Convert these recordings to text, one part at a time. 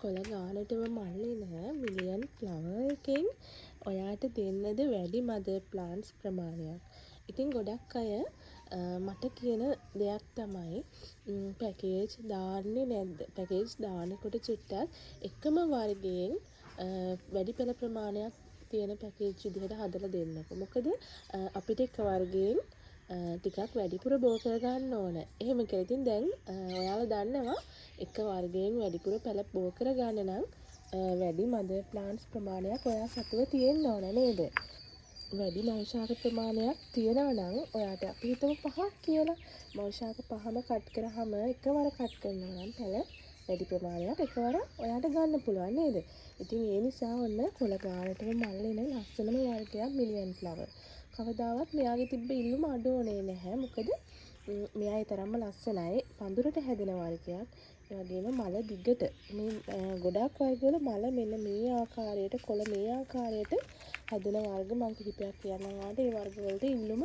කොළ ගානටම මල්ලෙන million flower එකෙන් ඔයාට දෙන්නද වැඩි මදර් ප්ලාන්ට්ස් ප්‍රමාණයක්. ඉතින් ගොඩක් අය මට කියන දෙයක් තමයි පැකේජ් දාන්නේ නැද්ද? පැකේජ් දානකොට චුට්ටක් එකම වර්ගයෙන් වැඩි පෙළ ප්‍රමාණයක් තියෙන පැකේජ් විදිහට හදලා දෙන්නකෝ. මොකද අපිට එක වර්ගයෙන් ටිකක් වැඩිපුර බෝ කරගන්න ඕන. එහෙම කියලා ඉතින් දැන් ඔයාලා දන්නවා එක වර්ගයෙන් වැඩිපුර පැළ බෝ කරගන්න නම් වැඩි මදර් ප්ලාන්ට්ස් ප්‍රමාණයක් ඔයා සතුව තියෙන්න ඕන නේද? වැඩි මෞෂාක ප්‍රමාණයක් තියෙනවා නම් ඔයාට අපි හිතමු 5ක් කියලා. මෞෂාක 5ම කට් කරාම එකවර කට් කරනවා නම් පැළ වැඩි ප්‍රමාණයක් එකවර ඔයාට ගන්න පුළුවන් නේද? ඉතින් ඒ නිසා ඔන්න කොළ ගානටම මල්ලෙන ලස්සනම වර්ගයක් මිලියන් ෆ්ලවර්. කවදාවත් මෙයාගේ තිබ්බ ඉල්ලුම අඩු වුණේ නැහැ. මොකද මෙයා ඒ තරම්ම ලස්සනයි. පඳුරට හැදෙන වර්ගයක්. ඒ වගේම මල දිගට මේ ගොඩක් වර්ගවල මල මෙන්න මේ ආකාරයට කොළ මේ ආකාරයට හැදෙන වර්ග මම කිහිපයක් කියන්නම් ඔයාලට. ඒ වර්ග වලට ඉල්ලුම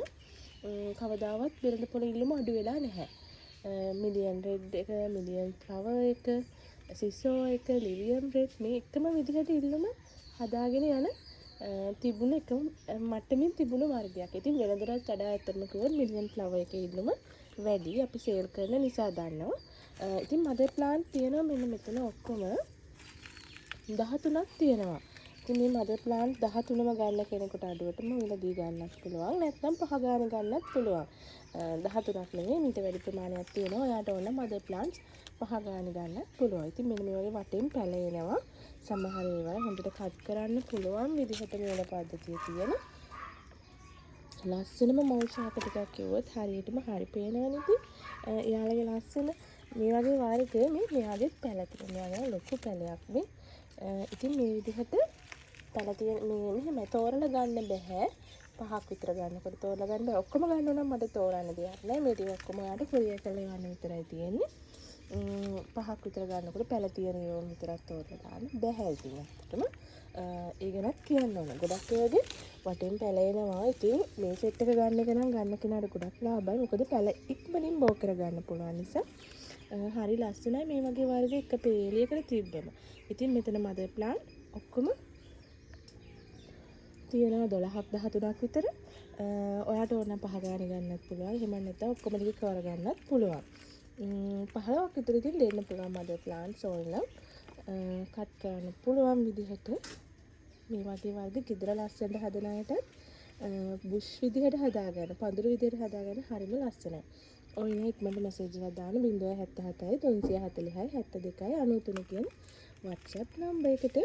කවදාවත් බෙරඳ පොළ ඉල්ලුම අඩු වෙලා නැහැ. මිලියන් රෙඩ් එක, මිලියන් ෆ්ලවර් එක, සිසෝ එක, ලිවියම් රෙඩ් මේ එකම විදිහට ඉල්ලුම හදාගෙන යන තිබුණ එක මට්ටමින් තිබුණ වර්ගයක්. ඉතින් වෙනදටත් වඩා ඇත්තටම කිව්වොත් මිලියන් ෆ්ලවර් එකේ ඉල්ලුම වැඩි. අපි සේල් කරන නිසා දන්නවා. ඉතින් මදර් ප්ලාන්ට් තියෙනවා මෙන්න මෙතන ඔක්කොම 13ක් තියෙනවා. ඉතින් මේ මදර් ප්ලාන්ට් 13ම ගන්න කෙනෙකුට අඩුවටම මිලදී ගන්නත් පුළුවන්. නැත්නම් 5 ගාන ගන්නත් පුළුවන්. 13ක් නෙවෙයි මීට වැඩි ප්‍රමාණයක් තියෙනවා. ඔයාට ඕන මදර් ප්ලාන්ට්ස් 5 ගාන ගන්නත් පුළුවන්. ඉතින් මෙන්න මේ වගේ වටෙන් පැල එනවා. සමහර ඒවා හොඳට කට් කරන්න පුළුවන් විදිහට මේන පද්ධතිය තියෙන. ලස්සනම මෞෂාක ටිකක් කිව්වොත් හරියටම හරි පේනවනේ ඉතින්. එයාලගේ ලස්සන මේ වගේ වර්ග මෙයාගේ පැල තියෙනවා. මෙයා ලොකු පැලයක් මේ. ඉතින් මේ විදිහට පැල තියෙන මේ මෙහෙම තෝරලා ගන්න බෑ. 5ක් විතර ගන්නකොට තෝරලා ගන්න බෑ. ඔක්කොම ගන්න නම් මට තෝරන්න දෙයක් නෑ. මේ ටික ඔක්කොම ඔයාලට කොරියර් කරලා යන්න විතරයි තියෙන්නේ. 5ක් විතර ගන්නකොට පැල තියෙන ඒවා විතරක් තෝරලා දාන්න බෑ ඉතින් ඇත්තටම. ඒ ගැනත් කියන්න ඕන. ගොඩක් වගේ වටෙන් පැල එනවා. ඉතින් මේ සෙට් එක ගන්න එක නම් ගන්න කෙනාට ගොඩක් ලාභයි. මොකද පැල ඉක්මනින් බෝ කරගන්න පුළුවන් නිසා. හරි ලස්සනයි මේ වගේ වර්ග එක පේලියකට තිබ්බම. ඉතින් මෙතන මදර් ප්ලාන්ට් ඔක්කොම තියෙනවා 12ක් 13ක් විතර. ඔයාට ඕන නම් 5 ගාන ගන්නත් පුළුවන්. එහෙම නැත්නම් ඔක්කොම ටික කවර ගන්නත් පුළුවන්. 15ක් විතර ඉතින් දෙන්න පුළුවන් මදර් ප්ලාන්ට්ස් ඕනනම්. කට් කරන්න පුළුවන් විදිහට මේ වගේ වර්ග ගෙදර ලස්සනට හදන අයට බුෂ් විදිහට හදාගන්න, පඳුරු විදිහට හදාගන්න හරිම ලස්සනයි. ඔය ඉක්මනට මැසේජ් එකක් දාන්න 077 340 72 93 කියන WhatsApp නම්බර් එකට.